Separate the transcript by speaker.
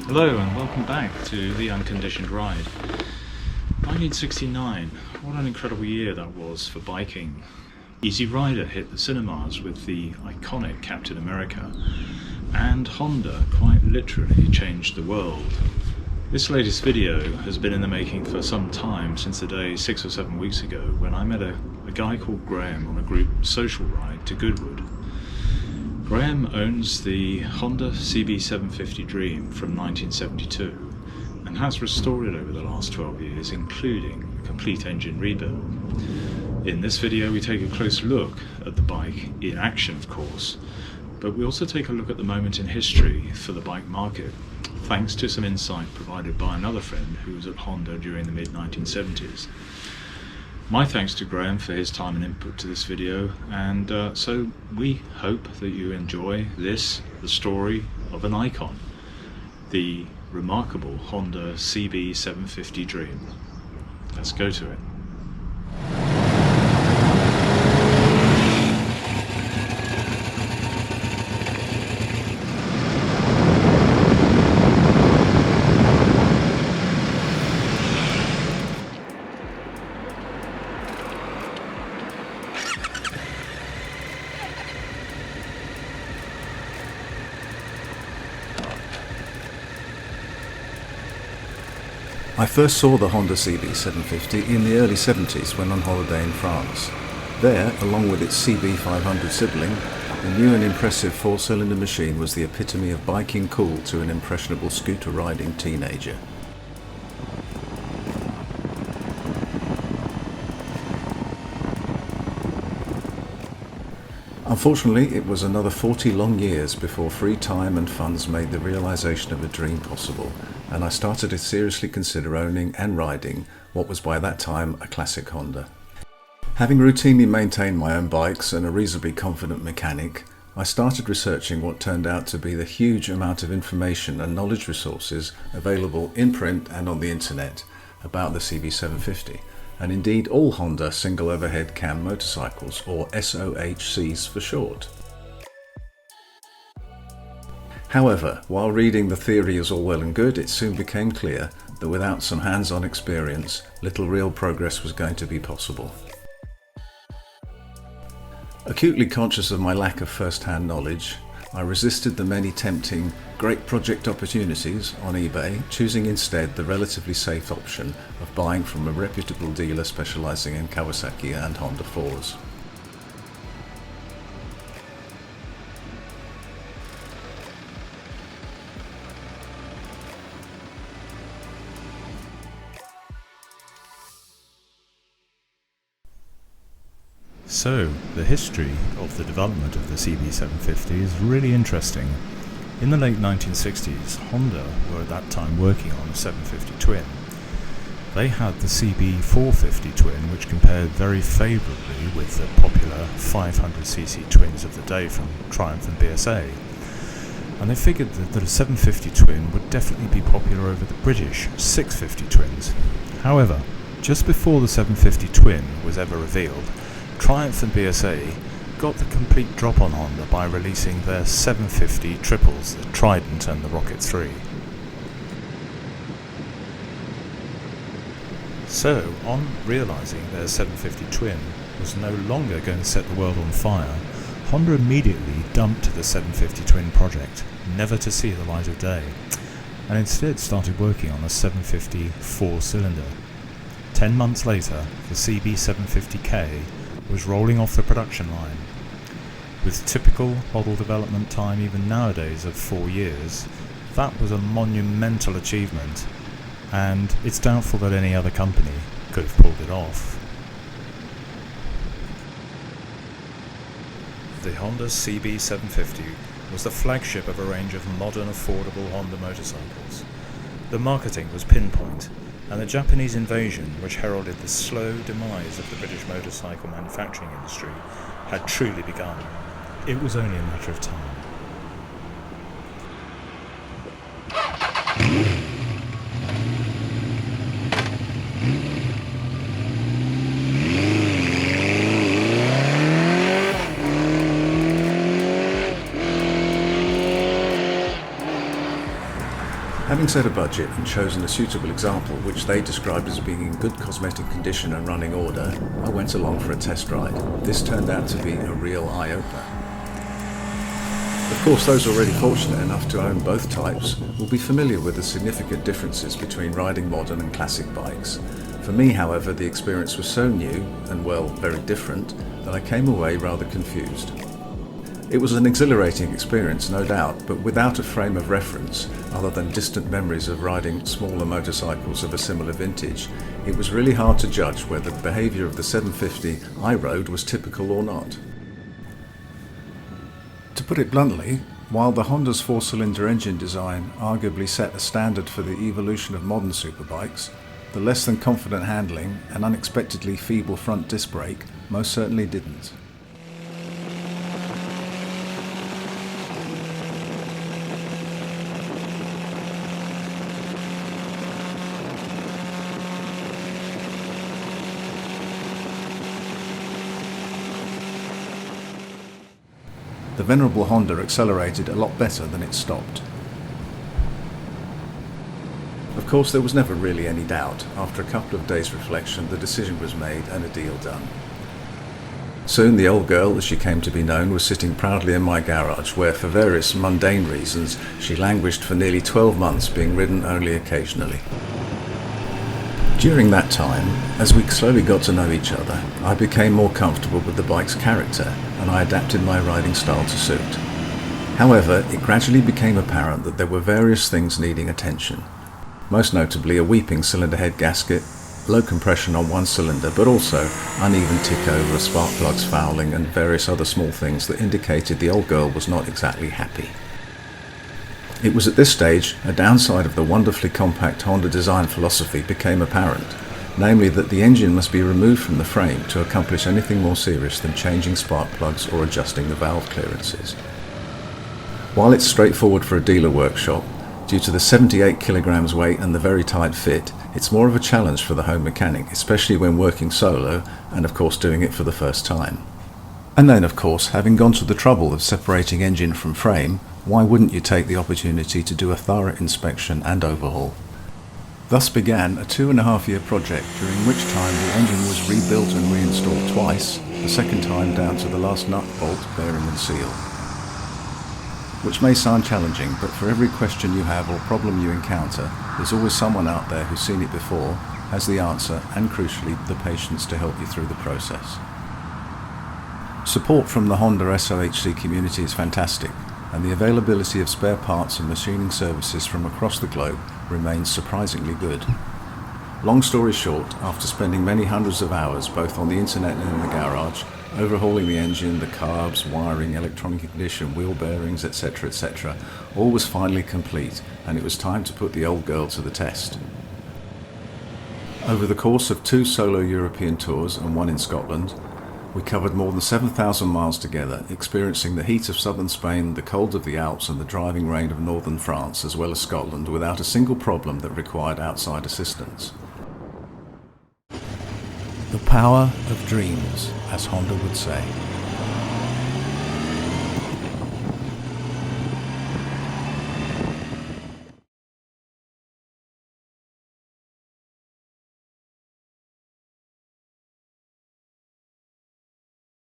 Speaker 1: Hello and welcome back to The Unconditioned Ride. 1969, what an incredible year that was for biking. Easy Rider hit the cinemas with the iconic Captain America, and Honda quite literally changed the world. This latest video has been in the making for some time, since the day 6 or 7 weeks ago when I met a guy called Graham on a group social ride to Goodwood. Graham owns the Honda CB750 Dream from 1972 and has restored it over the last 12 years, including a complete engine rebuild. In this video we take a close look at the bike in action, of course, but we also take a look at the moment in history for the bike market, thanks to some insight provided by another friend who was at Honda during the mid-1970s. My thanks to Graham for his time and input to this video, and so we hope that you enjoy this, the story of an icon, the remarkable Honda CB750 Dream. Let's go to it.
Speaker 2: I first saw the Honda CB750 in the early 70s when on holiday in France. There, along with its CB500 sibling, the new and impressive four-cylinder machine was the epitome of biking cool to an impressionable scooter-riding teenager. Unfortunately, it was another 40 long years before free time and funds made the realization of a dream possible, and I started to seriously consider owning and riding what was by that time a classic Honda. Having routinely maintained my own bikes and a reasonably confident mechanic, I started researching what turned out to be the huge amount of information and knowledge resources available in print and on the internet about the CB750. And indeed all Honda single overhead cam motorcycles, or SOHCs for short. However, while reading the theory is all well and good, it soon became clear that without some hands-on experience, little real progress was going to be possible. Acutely conscious of my lack of first-hand knowledge, I resisted the many tempting great project opportunities on eBay, choosing instead the relatively safe option of buying from a reputable dealer specializing in Kawasaki and Honda 4s.
Speaker 3: So, the history of the development of the CB750 is really interesting. In the late 1960s, Honda were at that time working on a 750 twin. They had the CB450 twin, which compared very favourably with the popular 500cc twins of the day from Triumph and BSA. And they figured that a 750 twin would definitely be popular over the British 650 twins. However, just before the 750 twin was ever revealed, Triumph and BSA got the complete drop on Honda by releasing their 750 triples, the Trident and the Rocket 3. So, on realising their 750 twin was no longer going to set the world on fire, Honda immediately dumped the 750 twin project, never to see the light of day, and instead started working on a 750 four-cylinder. 10 months later, the CB750K was rolling off the production line. With typical model development time even nowadays of 4 years, that was a monumental achievement, and it's doubtful that any other company could have pulled it off. The Honda CB750 was the flagship of a range of modern, affordable Honda motorcycles. The marketing was pinpoint, and the Japanese invasion, which heralded the slow demise of the British motorcycle manufacturing industry, had truly begun. It was only a matter of time.
Speaker 2: Having set a budget and chosen a suitable example which they described as being in good cosmetic condition and running order, I went along for a test ride. This turned out to be a real eye-opener. Of course, those already fortunate enough to own both types will be familiar with the significant differences between riding modern and classic bikes. For me, however, the experience was so new and, well, very different that I came away rather confused. It was an exhilarating experience, no doubt, but without a frame of reference, other than distant memories of riding smaller motorcycles of a similar vintage, it was really hard to judge whether the behaviour of the 750 I rode was typical or not. To put it bluntly, while the Honda's four-cylinder engine design arguably set a standard for the evolution of modern superbikes, the less than confident handling and unexpectedly feeble front disc brake most certainly didn't. The venerable Honda accelerated a lot better than it stopped. Of course, there was never really any doubt. After a couple of days' reflection, the decision was made and a deal done. Soon the old girl, as she came to be known, was sitting proudly in my garage where, for various mundane reasons, she languished for nearly 12 months, being ridden only occasionally. During that time, as we slowly got to know each other, I became more comfortable with the bike's character and I adapted my riding style to suit. However, it gradually became apparent that there were various things needing attention. Most notably a weeping cylinder head gasket, low compression on one cylinder, but also uneven tick over, spark plugs fouling and various other small things that indicated the old girl was not exactly happy. It was at this stage a downside of the wonderfully compact Honda design philosophy became apparent, namely that the engine must be removed from the frame to accomplish anything more serious than changing spark plugs or adjusting the valve clearances. While it's straightforward for a dealer workshop, due to the 78 kilograms weight and the very tight fit, it's more of a challenge for the home mechanic, especially when working solo and of course doing it for the first time. And then of course, having gone to the trouble of separating engine from frame, why wouldn't you take the opportunity to do a thorough inspection and overhaul? Thus began a 2.5-year project during which time the engine was rebuilt and reinstalled twice, the second time down to the last nut, bolt, bearing and seal. Which may sound challenging, but for every question you have or problem you encounter, there's always someone out there who's seen it before, has the answer and crucially the patience to help you through the process. Support from the Honda SOHC community is fantastic, and the availability of spare parts and machining services from across the globe remains surprisingly good. Long story short, after spending many hundreds of hours both on the internet and in the garage, overhauling the engine, the carbs, wiring, electronic ignition, wheel bearings, etc., all was finally complete, and it was time to put the old girl to the test. Over the course of 2 solo European tours and 1 in Scotland, we covered more than 7,000 miles together, experiencing the heat of southern Spain, the cold of the Alps and the driving rain of northern France as well as Scotland without a single problem that required outside assistance. The power of dreams, as Honda would say.